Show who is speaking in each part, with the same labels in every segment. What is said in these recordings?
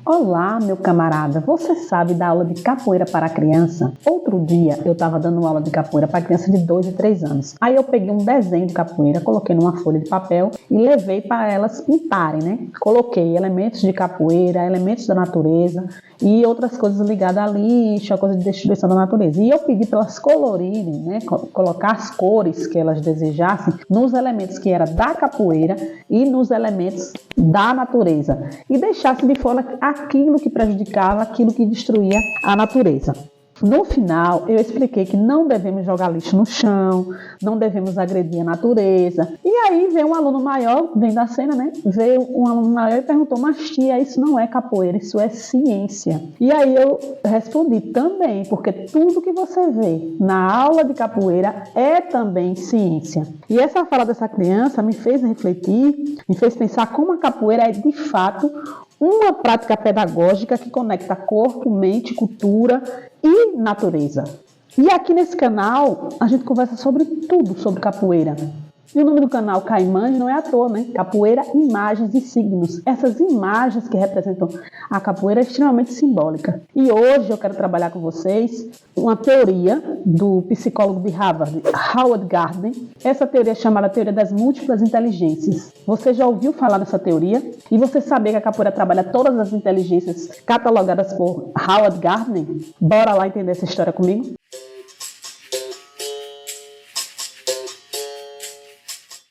Speaker 1: Olá, meu camarada, você sabe da aula de capoeira para criança? Outro dia eu estava dando aula de capoeira para criança de 2 e 3 anos. Aí eu peguei um desenho de capoeira, coloquei numa folha de papel e levei para elas pintarem, né? Coloquei elementos de capoeira, elementos da natureza e outras coisas ligadas a lixo, a coisa de destruição da natureza. E eu pedi para elas colorirem, né? Colocar as cores que elas desejassem nos elementos que era da capoeira e nos elementos da natureza. E deixasse de fora aquilo que prejudicava, aquilo que destruía a natureza. No final, eu expliquei que não devemos jogar lixo no chão, não devemos agredir a natureza. E aí veio um aluno maior, vem da cena, né? Veio um aluno maior e perguntou, mas tia, isso não é capoeira, isso é ciência. E aí eu respondi também, porque tudo que você vê na aula de capoeira é também ciência. E essa fala dessa criança me fez refletir, me fez pensar como a capoeira é de fato uma prática pedagógica que conecta corpo, mente, cultura e natureza. E aqui nesse canal a gente conversa sobre tudo sobre capoeira. E o nome do canal Caimãs não é à toa, né? Capoeira, imagens e signos. Essas imagens que representam a capoeira é extremamente simbólica. E hoje eu quero trabalhar com vocês uma teoria do psicólogo de Harvard, Howard Gardner. Essa teoria é chamada Teoria das Múltiplas Inteligências. Você já ouviu falar dessa teoria? E você sabia que a capoeira trabalha todas as inteligências catalogadas por Howard Gardner? Bora lá entender essa história comigo?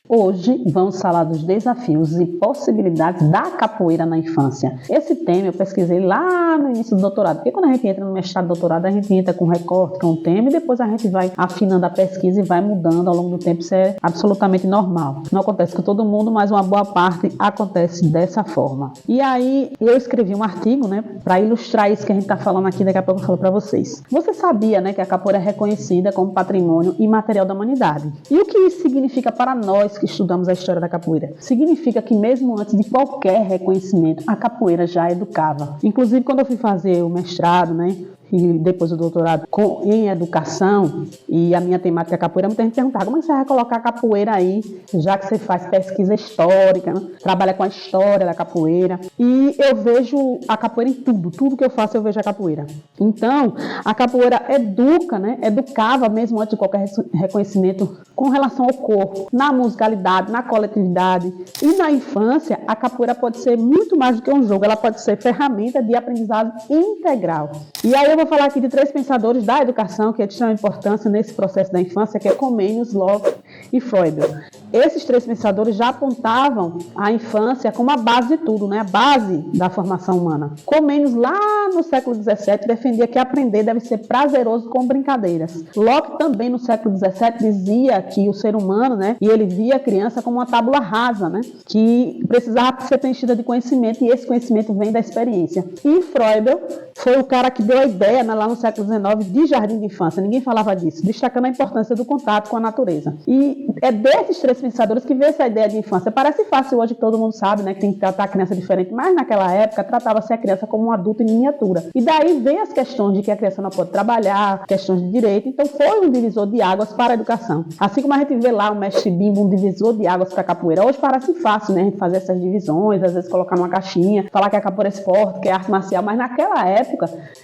Speaker 1: Hoje vamos falar dos desafios e possibilidades da capoeira na infância. Esse tema eu pesquisei lá no início do doutorado, porque quando a gente entra no mestrado e doutorado, a gente entra com recorte, com o tema, e depois a gente vai afinando a pesquisa e vai mudando ao longo do tempo. Isso é absolutamente normal. Não acontece com todo mundo, mas uma boa parte acontece dessa forma. E aí eu escrevi um artigo, né, para ilustrar isso que a gente está falando aqui, daqui a pouco eu falo para vocês. Você sabia, né, que a capoeira é reconhecida como patrimônio imaterial da humanidade? E o que isso significa para nós que estudamos a história da capoeira? Significa que mesmo antes de qualquer reconhecimento, a capoeira já educava. Inclusive, quando eu fui fazer o mestrado, né, e depois o doutorado em educação, e a minha temática é capoeira, muita gente perguntava, como é que você vai colocar a capoeira aí, já que você faz pesquisa histórica, né? Trabalha com a história da capoeira, e eu vejo a capoeira em tudo que eu faço eu vejo a capoeira. Então, a capoeira educa, né? Educava mesmo antes de qualquer reconhecimento com relação ao corpo, na musicalidade, na coletividade, e na infância, a capoeira pode ser muito mais do que um jogo, ela pode ser ferramenta de aprendizado integral. E aí eu vou falar aqui de 3 pensadores da educação que é de extrema importância nesse processo da infância, que é Comenius, Locke e Freud. Esses 3 pensadores já apontavam a infância como a base de tudo, né? A base da formação humana. Comenius, lá no século XVII, defendia que aprender deve ser prazeroso com brincadeiras. Locke também no século XVII dizia que o ser humano, né? E ele via a criança como uma tábula rasa, né? Que precisava ser preenchida de conhecimento, e esse conhecimento vem da experiência. E Freud foi o cara que deu a ideia, né, lá no século XIX, de jardim de infância. Ninguém falava disso, destacando a importância do contato com a natureza. E é desses 3 pensadores que veio essa ideia de infância. Parece fácil hoje, que todo mundo sabe, né, que tem que tratar a criança diferente, mas naquela época tratava-se a criança como um adulto em miniatura. E daí vem as questões de que a criança não pode trabalhar, questões de direito. Então foi um divisor de águas para a educação. Assim como a gente vê lá o mestre Bimbo, um divisor de águas para a capoeira. Hoje parece fácil, né, a gente fazer essas divisões, às vezes colocar numa caixinha, falar que a capoeira é esporte, que é arte marcial, mas naquela época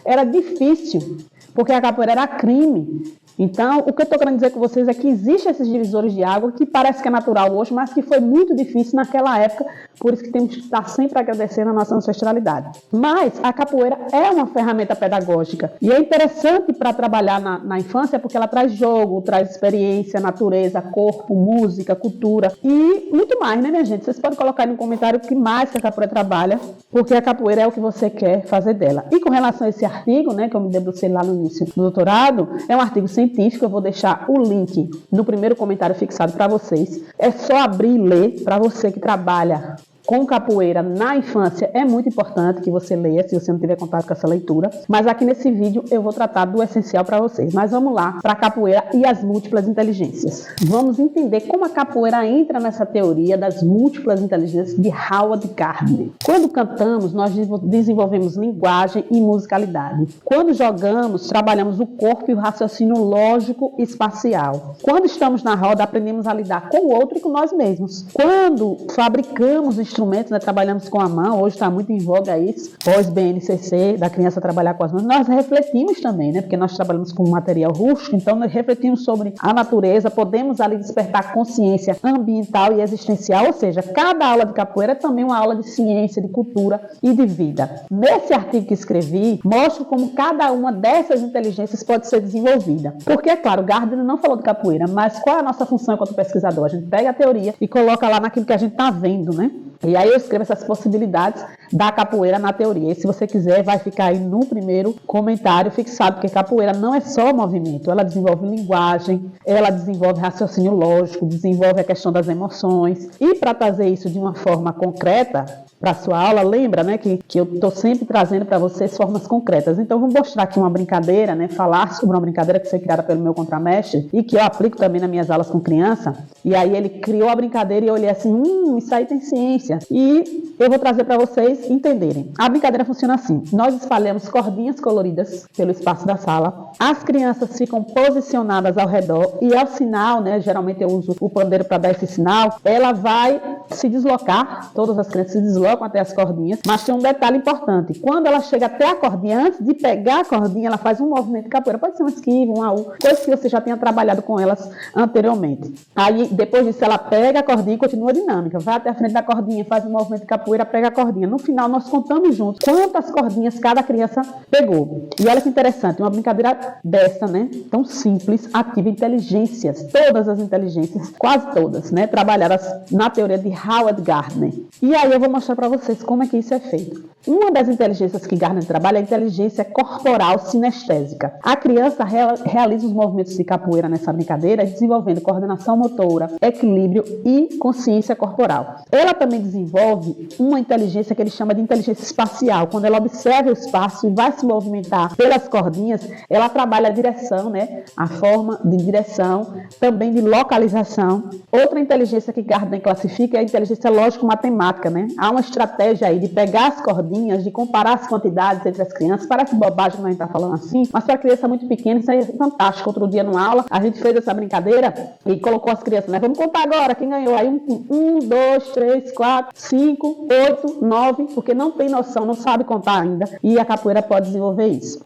Speaker 1: era difícil, porque a capoeira era crime. Então, o que eu estou querendo dizer com vocês é que existem esses divisores de água que parece que é natural hoje, mas que foi muito difícil naquela época, por isso que temos que estar sempre agradecendo a nossa ancestralidade. Mas a capoeira é uma ferramenta pedagógica e é interessante para trabalhar na infância porque ela traz jogo, traz experiência, natureza, corpo, música, cultura e muito mais, né, minha gente? Vocês podem colocar aí no comentário o que mais que a capoeira trabalha, porque a capoeira é o que você quer fazer dela. E com relação a esse artigo, né, que eu me debrucei lá no início do doutorado, é um artigo científico, eu vou deixar o link no primeiro comentário fixado para vocês. É só abrir e ler. Para você que trabalha com capoeira na infância, é muito importante que você leia, se você não tiver contato com essa leitura. Mas aqui nesse vídeo eu vou tratar do essencial para vocês. Mas vamos lá para a capoeira e as múltiplas inteligências. Vamos entender como a capoeira entra nessa teoria das múltiplas inteligências de Howard Gardner. Quando cantamos, nós desenvolvemos linguagem e musicalidade. Quando jogamos, trabalhamos o corpo e o raciocínio lógico e espacial. Quando estamos na roda, aprendemos a lidar com o outro e com nós mesmos. Quando fabricamos instrumentos instrumentos, né? Trabalhamos com a mão, hoje está muito em voga isso, pós-BNCC, da criança trabalhar com as mãos. Nós refletimos também, né? Porque nós trabalhamos com material rústico, então nós refletimos sobre a natureza, podemos ali despertar consciência ambiental e existencial, ou seja, cada aula de capoeira é também uma aula de ciência, de cultura e de vida. Nesse artigo que escrevi, mostro como cada uma dessas inteligências pode ser desenvolvida. Porque, é claro, Gardner não falou de capoeira, mas qual é a nossa função enquanto pesquisador? A gente pega a teoria e coloca lá naquilo que a gente está vendo, né? E aí eu escrevo essas possibilidades da capoeira na teoria. E se você quiser, vai ficar aí no primeiro comentário fixado, porque capoeira não é só movimento, ela desenvolve linguagem, ela desenvolve raciocínio lógico, desenvolve a questão das emoções. E para trazer isso de uma forma concreta para a sua aula, lembra, né, que eu estou sempre trazendo para vocês formas concretas. Então, vou mostrar aqui uma brincadeira, né, falar sobre uma brincadeira que foi criada pelo meu contramestre e que eu aplico também nas minhas aulas com criança. E aí ele criou a brincadeira e eu olhei assim, isso aí tem ciência. E eu vou trazer para vocês entenderem. A brincadeira funciona assim. Nós espalhamos cordinhas coloridas pelo espaço da sala. As crianças ficam posicionadas ao redor e ao sinal, né, geralmente eu uso o pandeiro para dar esse sinal, ela vai se deslocar, todas as crianças se deslocam até as cordinhas, mas tem um detalhe importante. Quando ela chega até a cordinha, antes de pegar a cordinha, ela faz um movimento de capoeira. Pode ser um esquivo, um AU, coisa que você já tenha trabalhado com elas anteriormente. Aí, depois disso, ela pega a cordinha e continua dinâmica. Vai até a frente da cordinha, faz um movimento de capoeira, pega a cordinha. No final, nós contamos juntos quantas cordinhas cada criança pegou. E olha que interessante, uma brincadeira dessa, né? Tão simples, ativa inteligências. Todas as inteligências, quase todas, né? Trabalhadas na teoria de Howard Gardner. E aí eu vou mostrar para vocês como é que isso é feito. Uma das inteligências que Gardner trabalha é a inteligência corporal sinestésica. A criança realiza os movimentos de capoeira nessa brincadeira, desenvolvendo coordenação motora, equilíbrio e consciência corporal. Ela também desenvolve uma inteligência que ele chama de inteligência espacial. Quando ela observa o espaço e vai se movimentar pelas cordinhas, ela trabalha a direção, né? A forma de direção, também de localização. Outra inteligência que Gardner classifica é a inteligência lógico-matemática, né? Há uma estratégia aí de pegar as cordinhas, de comparar as quantidades entre as crianças. Parece bobagem que a gente está falando assim, mas para criança muito pequena isso é fantástico. Outro dia numa aula, a gente fez essa brincadeira e colocou as crianças, né? Vamos contar agora quem ganhou. Aí 1, 2, 3, 4, 5, 8, 9, porque não tem noção, não sabe contar ainda. E a capoeira pode desenvolver isso.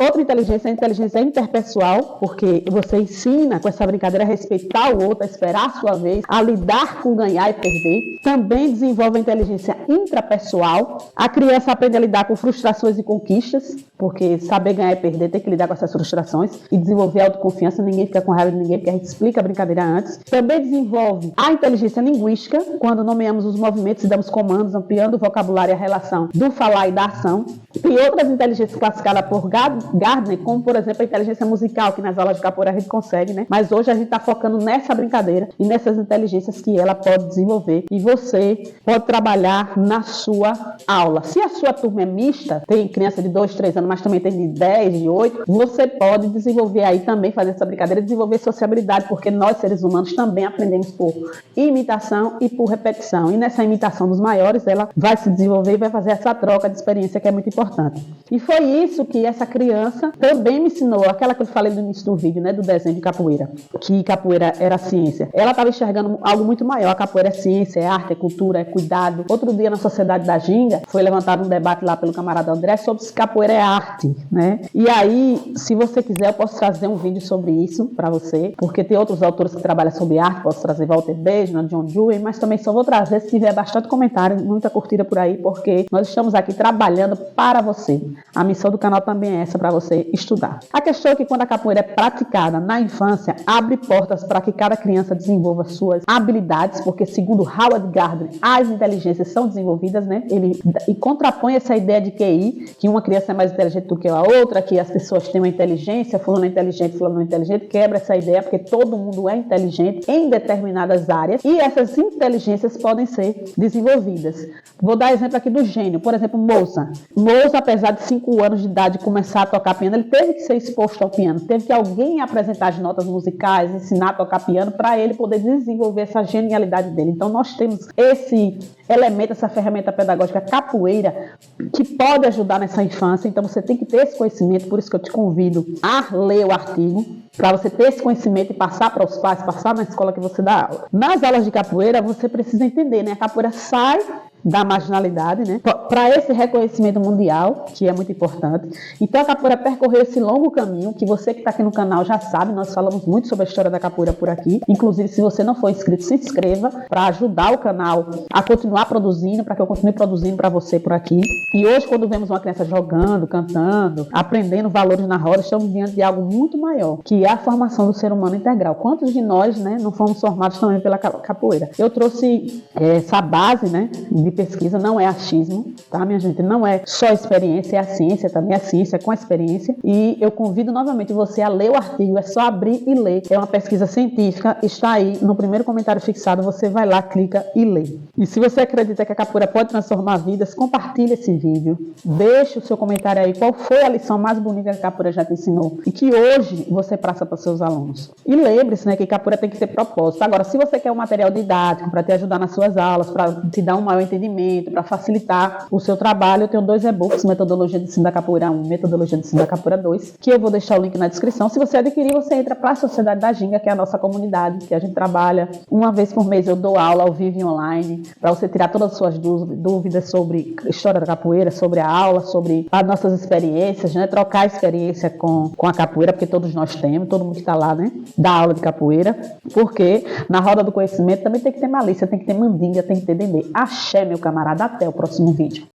Speaker 1: Outra inteligência é a inteligência interpessoal, porque você ensina com essa brincadeira a respeitar o outro, a esperar a sua vez, a lidar com ganhar e perder. Também desenvolve a inteligência intrapessoal. A criança aprende a lidar com frustrações e conquistas, porque saber ganhar e perder tem que lidar com essas frustrações e desenvolver autoconfiança. Ninguém fica com raiva de ninguém, porque a gente explica a brincadeira antes. Também desenvolve a inteligência linguística, quando nomeamos os movimentos e damos comandos, ampliando o vocabulário e a relação do falar e da ação. E outras inteligências classificadas por Gardner, como por exemplo a inteligência musical, que nas aulas de capoeira a gente consegue, né? Mas hoje a gente está focando nessa brincadeira e nessas inteligências que ela pode desenvolver e você pode trabalhar na sua aula. Se a sua turma é mista, tem criança de 2, 3 anos, mas também tem de 10, de 8, você pode desenvolver aí também, fazer essa brincadeira, desenvolver sociabilidade, porque nós seres humanos também aprendemos por imitação e por repetição. E nessa imitação dos maiores, ela vai se desenvolver e vai fazer essa troca de experiência que é muito importante. E foi isso que essa criança também me ensinou, aquela que eu falei no início do vídeo, né, do desenho de capoeira, que capoeira era ciência. Ela estava enxergando algo muito maior. A capoeira é ciência, é arte, é cultura, é cuidado. Outro dia na Sociedade da Ginga, foi levantado um debate lá pelo camarada André sobre se capoeira é arte, né? E aí, se você quiser, eu posso trazer um vídeo sobre isso para você, porque tem outros autores que trabalham sobre arte, posso trazer Walter Benjamin, John Dewey, mas também só vou trazer se tiver bastante comentário, muita curtida por aí, porque nós estamos aqui trabalhando para você. A missão do canal também é essa, para você estudar. A questão é que quando a capoeira é praticada na infância, abre portas para que cada criança desenvolva suas habilidades, porque segundo Howard Gardner, as inteligências são desenvolvidas, né? Ele contrapõe essa ideia de QI, que uma criança é mais inteligente do que a outra, que as pessoas têm uma inteligência, fulano é inteligente, fulano não é inteligente, quebra essa ideia, porque todo mundo é inteligente em determinadas áreas, e essas inteligências podem ser desenvolvidas. Vou dar exemplo aqui do gênio, por exemplo, Mozart. Mozart, apesar de 5 anos de idade começar a tocar piano, ele teve que ser exposto ao piano, teve que alguém apresentar as notas musicais, ensinar a tocar piano, para ele poder desenvolver essa genialidade dele. Então nós temos esse elemento, essa ferramenta pedagógica capoeira, que pode ajudar nessa infância. Então você tem que ter esse conhecimento, por isso que eu te convido a ler o artigo, para você ter esse conhecimento e passar para os pais, passar na escola que você dá aula. Nas aulas de capoeira, você precisa entender, né? A capoeira sai da marginalidade, né? Para esse reconhecimento mundial, que é muito importante. Então a capoeira percorreu esse longo caminho, que você que está aqui no canal já sabe, nós falamos muito sobre a história da capoeira por aqui. Inclusive, se você não for inscrito, se inscreva para ajudar o canal a continuar produzindo, para que eu continue produzindo para você por aqui. E hoje, quando vemos uma criança jogando, cantando, aprendendo valores na roda, estamos diante de algo muito maior, que é a formação do ser humano integral. Quantos de nós, né, não fomos formados também pela capoeira? Eu trouxe essa base, né, de pesquisa, não é achismo, tá, minha gente? Não é só experiência, é a ciência também, a ciência com a experiência. E eu convido novamente você a ler o artigo, é só abrir e ler. É uma pesquisa científica, está aí no primeiro comentário fixado, você vai lá, clica e lê. E se você acredita que a capoeira pode transformar vidas, compartilhe esse vídeo, deixe o seu comentário aí, qual foi a lição mais bonita que a capoeira já te ensinou e que hoje você passa para os seus alunos. E lembre-se, né, que capoeira tem que ter propósito. Agora, se você quer um material didático para te ajudar nas suas aulas, para te dar um maior entendimento, para facilitar o seu trabalho, eu tenho 2 e-books, Metodologia de Ensino da Capoeira 1, Metodologia de Ensino da Capoeira 2, que eu vou deixar o link na descrição. Se você adquirir, você entra para a Sociedade da Ginga, que é a nossa comunidade, que a gente trabalha uma vez por mês. Eu dou aula ao vivo e online, para você tirar todas as suas dúvidas sobre história da capoeira, sobre a aula, sobre as nossas experiências, né? Trocar experiência com a capoeira, porque todos nós temos, todo mundo que está lá, né? Da aula de capoeira, porque na roda do conhecimento também tem que ter malícia, tem que ter mandinga, tem que ter dendê. Axé, meu camarada, até o próximo vídeo.